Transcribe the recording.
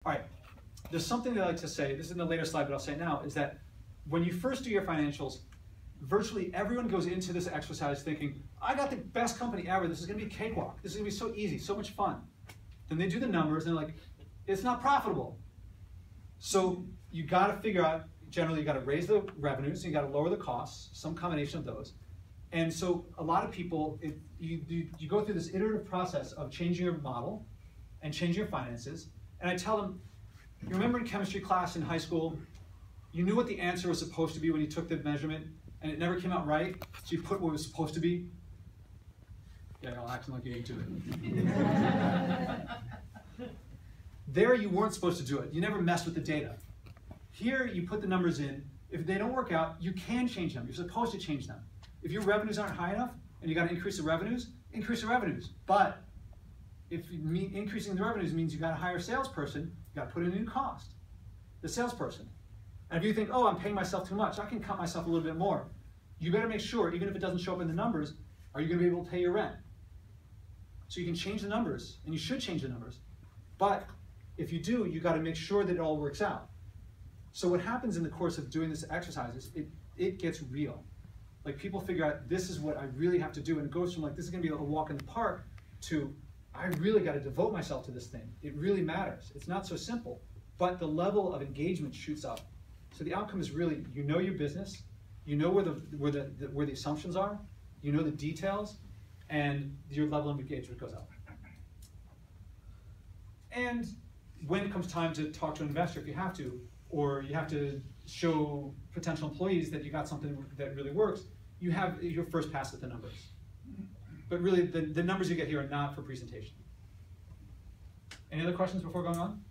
All right, there's something that I like to say, this is in the later slide, but I'll say it now, is that when you first do your financials, virtually everyone goes into this exercise thinking, I got the best company ever, this is gonna be a cakewalk, this is gonna be so easy, so much fun. Then they do the numbers and they're like, it's not profitable. So you gotta figure out, generally you gotta raise the revenues, and you gotta lower the costs, some combination of those. And so a lot of people, you go through this iterative process of changing your model and changing your finances. And I tell them, you remember in chemistry class in high school, you knew what the answer was supposed to be when you took the measurement, and it never came out right, so you put what it was supposed to be? Yeah, y'all acting like you ain't doing it. There you weren't supposed to do it. You never messed with the data. Here you put the numbers in. If they don't work out, you can change them. You're supposed to change them. If your revenues aren't high enough and you got to increase the revenues, increase the revenues. But if increasing the revenues means you got to hire a salesperson, you got to put in a new cost. The salesperson. And if you think, oh, I'm paying myself too much, I can cut myself a little bit more. You better make sure, even if it doesn't show up in the numbers, are you going to be able to pay your rent? So you can change the numbers, and you should change the numbers. But if you do, you got to make sure that it all works out. So what happens in the course of doing this exercise is it gets real. Like people figure out, this is what I really have to do, and it goes from like, this is going to be a walk in the park to, I really got to devote myself to this thing. It really matters. It's not so simple, but the level of engagement shoots up. So the outcome is really, you know your business, you know where the assumptions are, you know the details, and your level of engagement goes up. And when it comes time to talk to an investor, if you have to, or you have to show potential employees that you got something that really works, you have your first pass at the numbers. But really, the numbers you get here are not for presentation. Any other questions before going on?